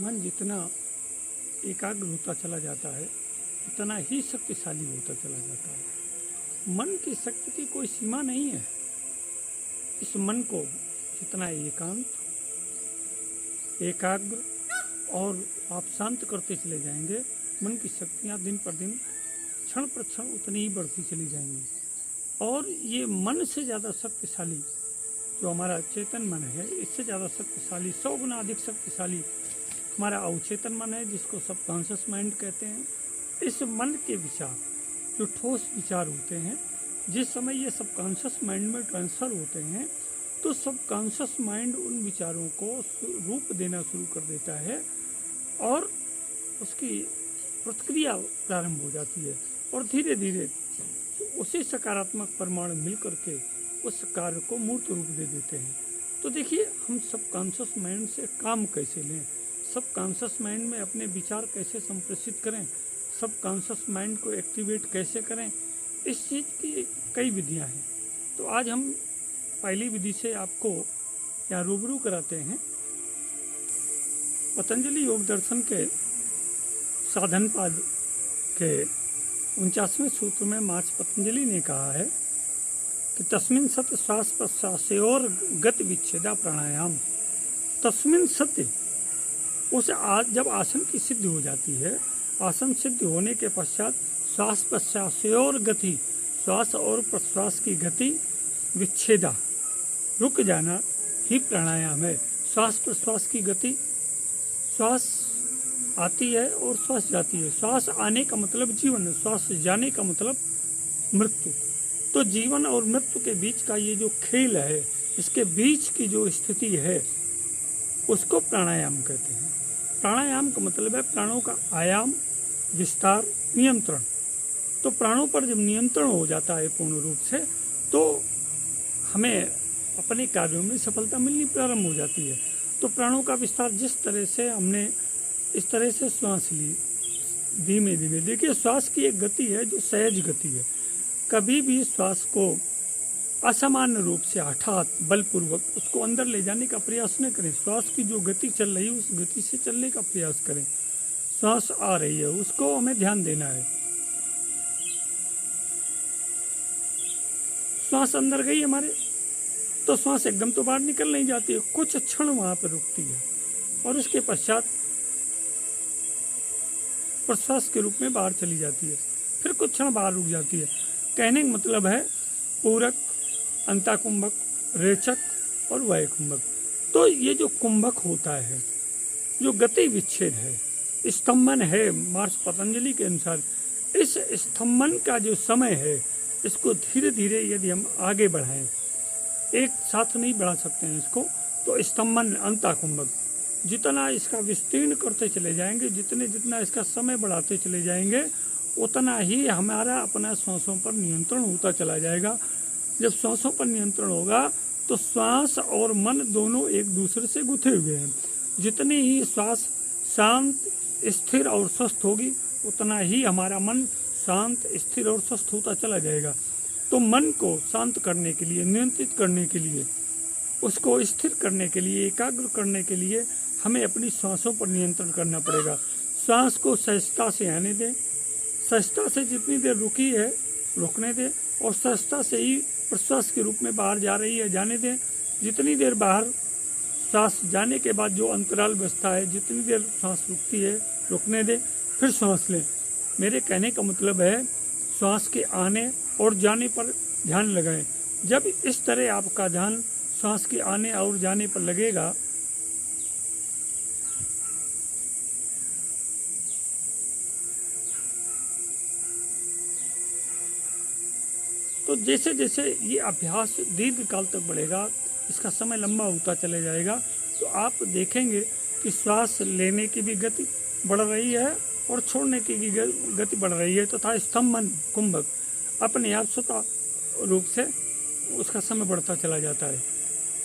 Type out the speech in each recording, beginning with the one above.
मन जितना एकाग्र होता चला जाता है उतना ही शक्तिशाली होता चला जाता है। मन की शक्ति की कोई सीमा नहीं है। इस मन को जितना एकांत, एकाग्र और आप शांत करते चले जाएंगे, मन की शक्तियाँ दिन पर दिन क्षण पर क्षण उतनी ही बढ़ती चली जाएंगी। और ये मन से ज़्यादा शक्तिशाली जो हमारा चेतन मन है, इससे ज़्यादा शक्तिशाली, 100 गुना अधिक शक्तिशाली हमारा अवचेतन मन है, जिसको सबकॉन्शियस माइंड कहते हैं। इस मन के विचार जो ठोस विचार होते हैं, जिस समय ये सबकॉन्शियस माइंड में ट्रांसफ़र होते हैं तो सबकॉन्शियस माइंड उन विचारों को रूप देना शुरू कर देता है और उसकी प्रतिक्रिया प्रारंभ हो जाती है और धीरे धीरे उसी सकारात्मक परमाणु मिल करके उस कार्य को मूर्त रूप दे देते हैं। तो देखिए, हम सबकॉन्शियस माइंड से काम कैसे लें, सबकॉन्शियस माइंड में अपने विचार कैसे संप्रेषित करें, सबकॉन्शियस माइंड को एक्टिवेट कैसे करें, इस चीज़ की कई विधियां हैं। तो आज हम पहली विधि से आपको यहाँ रूबरू कराते हैं। पतंजलि योग दर्शन के साधन पाद के 49वें सूत्र में महर्ष पतंजलि ने कहा है कि तस्मिन् सत्य श्वास प्रश्वासयोर गति विच्छेदा प्राणायाम। तस्मिन् सत्य, उस जब आसन की सिद्धि हो जाती है, आसन सिद्धि होने के पश्चात श्वास प्रश्वासयोर गति, श्वास और प्रश्वास की गति विच्छेदा, रुक जाना ही प्राणायाम है। श्वास प्रश्वास की गति, श्वास आती है और श्वास जाती है। श्वास आने का मतलब जीवन, श्वास जाने का मतलब मृत्यु। तो जीवन और मृत्यु के बीच का ये जो खेल है, इसके बीच की जो स्थिति है, उसको प्राणायाम कहते हैं। प्राणायाम का मतलब है प्राणों का आयाम, विस्तार, नियंत्रण। तो प्राणों पर जब नियंत्रण हो जाता है पूर्ण रूप से, तो हमें अपने कार्यों में सफलता मिलनी प्रारंभ हो जाती है। तो प्राणों का विस्तार जिस तरह से हमने इस तरह से श्वास ली धीमे धीमे, देखिए श्वास की एक गति है जो सहज गति है। कभी भी श्वास को असामान्य रूप से हठात बलपूर्वक उसको अंदर ले जाने का प्रयास न करें। श्वास की जो गति चल रही है उस गति से चलने का प्रयास करें। श्वास आ रही है, उसको हमें ध्यान देना है। श्वास अंदर गई हमारे, तो श्वास एकदम तो बाहर निकल नहीं जाती है, कुछ क्षण वहां पर रुकती है और उसके पश्चात प्रश्वास के रूप में बाहर चली जाती है, फिर कुछ क्षण बाहर रुक जाती है। कहने का मतलब है पूरक, अंतःकुंभक, रेचक और वायुकुंभक। तो ये जो कुंभक होता है, जो गति विच्छेद है, स्तंभन है, महर्षि पतंजलि के अनुसार इस स्तंभन का जो समय है, इसको धीरे धीरे यदि हम आगे बढ़ाएं, एक साथ नहीं बढ़ा सकते हैं इसको, तो स्तंभन अंतःकुंभक जितना इसका विस्तीर्ण करते चले जाएंगे, जितना इसका समय बढ़ाते चले जाएंगे, उतना ही हमारा अपना श्वासों पर नियंत्रण होता चला जाएगा। जब श्वासों पर नियंत्रण होगा तो श्वास और मन दोनों एक दूसरे से गुथे हुए हैं। जितनी ही श्वास शांत, स्थिर और स्वस्थ होगी, उतना ही हमारा मन शांत, स्थिर और स्वस्थ होता चला जाएगा। तो मन को शांत करने के लिए, नियंत्रित करने के लिए, उसको स्थिर करने के लिए, एकाग्र करने के लिए हमें अपनी सांसों पर नियंत्रण करना पड़ेगा। सांस को सहजता से आने दें, सहजता से जितनी देर रुकी है रुकने दें और सहजता से ही प्रश्वास के रूप में बाहर जा रही है जाने दें। जितनी देर बाहर सांस जाने के बाद जो अंतराल बचता है, जितनी देर सांस रुकती है रुकने दें, फिर सांस लें। मेरे कहने का मतलब है श्वास के आने और जाने पर ध्यान लगाएं। जब इस तरह आपका ध्यान श्वास के आने और जाने पर लगेगा, तो जैसे जैसे ये अभ्यास दीर्घ काल तक बढ़ेगा, इसका समय लंबा होता चले जाएगा, तो आप देखेंगे कि श्वास लेने की भी गति बढ़ रही है और छोड़ने की भी गति बढ़ रही है, तथा स्तंभन कुंभक अपने आप स्वतः रूप से उसका समय बढ़ता चला जाता है।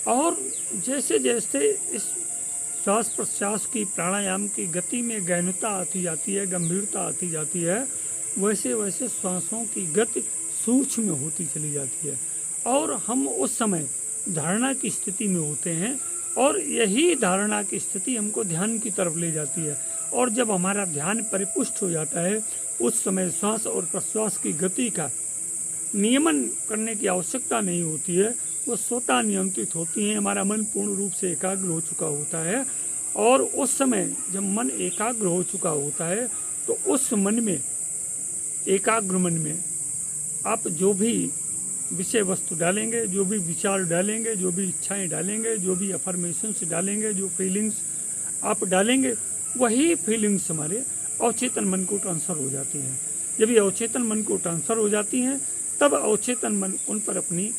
और जैसे जैसे इस श्वास प्रश्वास की, प्राणायाम की गति में गहनता आती जाती है, गंभीरता आती जाती है, वैसे वैसे श्वासों की गति सूक्ष्म होती चली जाती है और हम उस समय धारणा की स्थिति में होते हैं और यही धारणा की स्थिति हमको ध्यान की तरफ ले जाती है। और जब हमारा ध्यान परिपुष्ट हो जाता है, उस समय श्वास और प्रश्वास की गति का नियमन करने की आवश्यकता नहीं होती है, वो स्वतः नियंत्रित होती हैं। हमारा मन पूर्ण रूप से एकाग्र हो चुका होता है, और उस समय जब मन एकाग्र हो चुका होता है तो उस मन में, एकाग्र मन में आप जो भी विषय वस्तु डालेंगे, जो भी विचार डालेंगे, जो भी इच्छाएं डालेंगे, जो भी अफर्मेशंस डालेंगे, जो फीलिंग्स आप डालेंगे, वही फीलिंग्स हमारे अवचेतन मन को ट्रांसफ़र हो जाती हैं। जब ये अवचेतन मन को ट्रांसफ़र हो जाती हैं, तब अवचेतन मन उन पर अपनी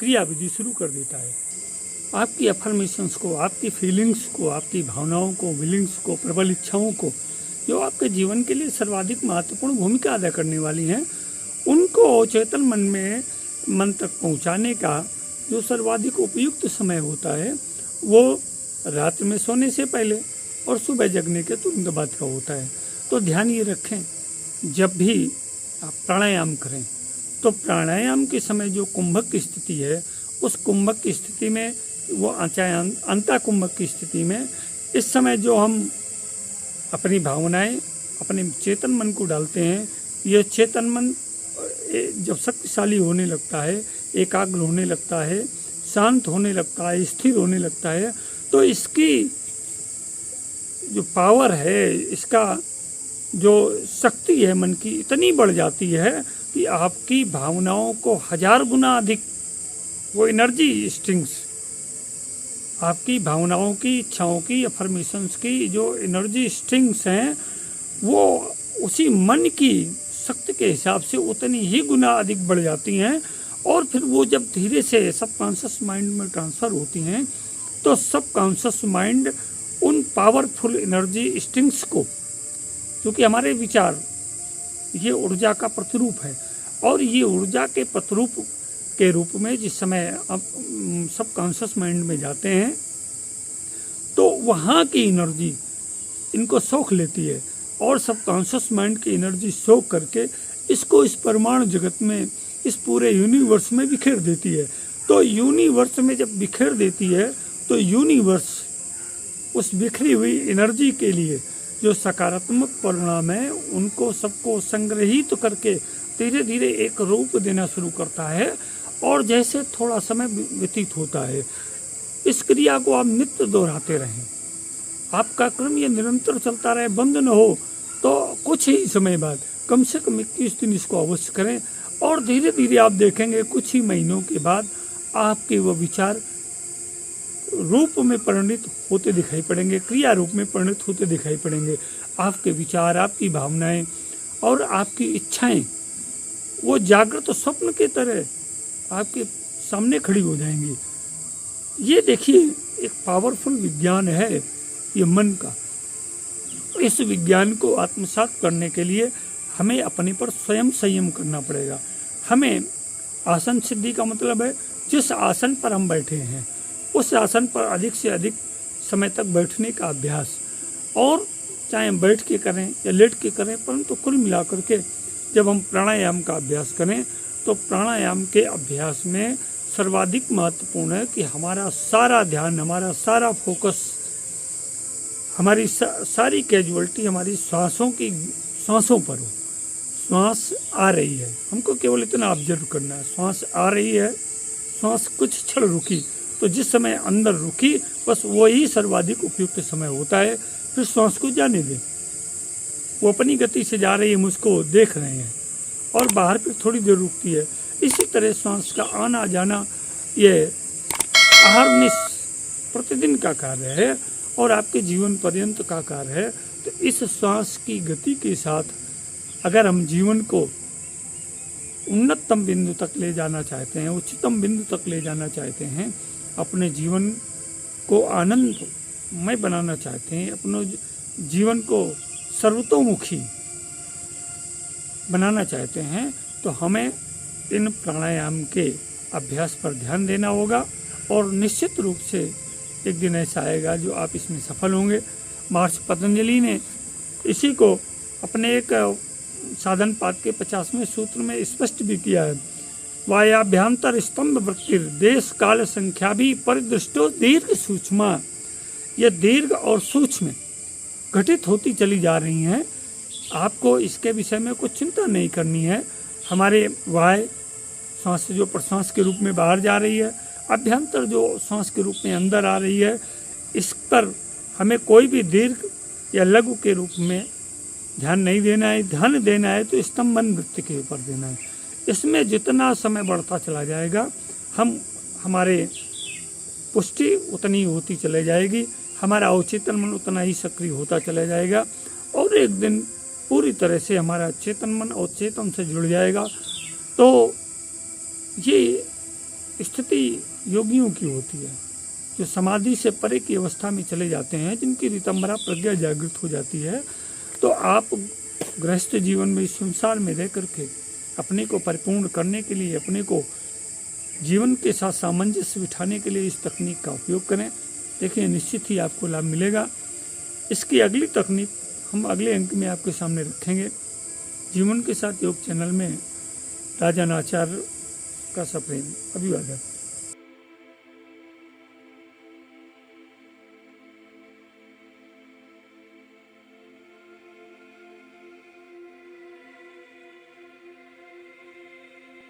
क्रिया विधि शुरू कर देता है। आपकी अफर्मेशंस को, आपकी फीलिंग्स को, आपकी भावनाओं को, विलिंग्स को, प्रबल इच्छाओं को, जो आपके जीवन के लिए सर्वाधिक महत्वपूर्ण भूमिका अदा करने वाली हैं, उनको अवचेतन मन तक पहुंचाने का जो सर्वाधिक उपयुक्त समय होता है, वो रात में सोने से पहले और सुबह जगने के तुरंत बाद का होता है। तो ध्यान ये रखें, जब भी आप प्राणायाम करें तो प्राणायाम के समय जो कुंभक की स्थिति है, उस कुंभक की स्थिति में, वो चाहे अंता कुंभक की स्थिति में, इस समय जो हम अपनी भावनाएं, अपने चेतन मन को डालते हैं, ये चेतन मन जब शक्तिशाली होने लगता है, एकाग्र होने लगता है, शांत होने लगता है, स्थिर होने लगता है, तो इसकी जो पावर है, इसका जो शक्ति है मन की, इतनी बढ़ जाती है कि आपकी भावनाओं को 1000 गुना अधिक वो एनर्जी स्ट्रिंग्स, आपकी भावनाओं की, इच्छाओं की, अफर्मेशंस की जो एनर्जी स्ट्रिंग्स हैं, वो उसी मन की शक्ति के हिसाब से उतनी ही गुना अधिक बढ़ जाती हैं। और फिर वो जब धीरे से सबकॉन्शियस माइंड में ट्रांसफ़र होती हैं, तो सबकॉन्शियस माइंड उन पावरफुल एनर्जी स्ट्रिंग्स को, क्योंकि हमारे विचार ये ऊर्जा का प्रतिरूप है, और ये ऊर्जा के प्रतिरूप के रूप में जिस समय आप सबकॉन्शियस माइंड में जाते हैं, तो वहाँ की एनर्जी इनको सोख लेती है, और सबकॉन्शियस माइंड की एनर्जी सोख करके इसको इस परमाणु जगत में, इस पूरे यूनिवर्स में बिखेर देती है। तो यूनिवर्स में जब बिखेर देती है, तो यूनिवर्स उस बिखरी हुई एनर्जी के लिए जो सकारात्मक परिणाम है, उनको सबको संग्रहित करके धीरे धीरे एक रूप देना शुरू करता है। और जैसे थोड़ा समय व्यतीत होता है, इस क्रिया को आप नित्य दोहराते रहें, आपका क्रम ये निरंतर चलता रहे, बंद न हो, तो कुछ ही समय बाद, कम से कम 21 दिन इसको अवश्य करें, और धीरे धीरे आप देखेंगे कुछ ही महीनों के बाद आपके वो विचार रूप में परिणित होते दिखाई पड़ेंगे, क्रिया रूप में परिणित होते दिखाई पड़ेंगे। आपके विचार, आपकी भावनाएं और आपकी इच्छाएं वो जागृत स्वप्न के तरह आपके सामने खड़ी हो जाएंगी। ये देखिए, एक पावरफुल विज्ञान है ये मन का। इस विज्ञान को आत्मसात करने के लिए हमें अपने पर स्वयं संयम करना पड़ेगा। हमें आसन सिद्धि का मतलब है जिस आसन पर हम बैठे हैं उस आसन पर अधिक से अधिक समय तक बैठने का अभ्यास, और चाहे हम बैठ के करें या लेट के करें, परंतु कुल मिलाकर के जब हम प्राणायाम का अभ्यास करें तो प्राणायाम के अभ्यास में सर्वाधिक महत्वपूर्ण है कि हमारा सारा ध्यान, हमारा सारा फोकस, हमारी सारी कैजुअलिटी हमारी सांसों पर हो। श्वास आ रही है, हमको केवल इतना ऑब्जर्व करना है, श्वास आ रही है, श्वास कुछ क्षण रुकी, तो जिस समय अंदर रुकी बस वही सर्वाधिक उपयुक्त समय होता है। फिर श्वास को जाने दें, वो अपनी गति से जा रही है, मुझको देख रहे हैं, और बाहर फिर थोड़ी देर रुकती है। इसी तरह श्वास का आना जाना ये अहर्निश प्रतिदिन का कार्य है और आपके जीवन पर्यंत का कार्य है। तो इस श्वास की गति के साथ अगर हम जीवन को उन्नतम बिंदु तक ले जाना चाहते हैं, उच्चतम बिंदु तक ले जाना चाहते हैं, अपने जीवन को आनंदमय बनाना चाहते हैं, अपने जीवन को सर्वतोमुखी बनाना चाहते हैं, तो हमें इन प्राणायाम के अभ्यास पर ध्यान देना होगा। और निश्चित रूप से एक दिन ऐसा आएगा जो आप इसमें सफल होंगे। महर्षि पतंजलि ने इसी को अपने एक साधन पाद के 50वें सूत्र में स्पष्ट भी किया है। वायाभ्यंतर स्तंभ वृत्तिर देश काल संख्या भी परिदृष्टो दीर्घ सूक्ष्म। ये दीर्घ और सूक्ष्म घटित होती चली जा रही हैं। आपको इसके विषय में कुछ चिंता नहीं करनी है। हमारे वाय सांस जो प्रश्वास के रूप में बाहर जा रही है, अभ्यंतर जो सांस के रूप में अंदर आ रही है, इस पर हमें कोई भी दीर्घ या लघु के रूप में ध्यान नहीं देना है। ध्यान देना है तो स्तंभन वृत्ति के ऊपर देना है। इसमें जितना समय बढ़ता चला जाएगा हमारे पुष्टि उतनी होती चले जाएगी, हमारा अवचेतन मन उतना ही सक्रिय होता चला जाएगा और एक दिन पूरी तरह से हमारा चेतन मन अवचेतन से जुड़ जाएगा। तो ये स्थिति योगियों की होती है जो समाधि से परे की अवस्था में चले जाते हैं, जिनकी ऋतंभरा प्रज्ञा जागृत हो जाती है। तो आप गृहस्थ जीवन में इस संसार में रह करके अपने को परिपूर्ण करने के लिए, अपने को जीवन के साथ सामंजस्य बिठाने के लिए इस तकनीक का उपयोग करें। देखिए निश्चित ही आपको लाभ मिलेगा। इसकी अगली तकनीक हम अगले अंक में आपके सामने रखेंगे। जीवन के साथ योग चैनल में राजन आचार्य का सप्रेम अभिवादन।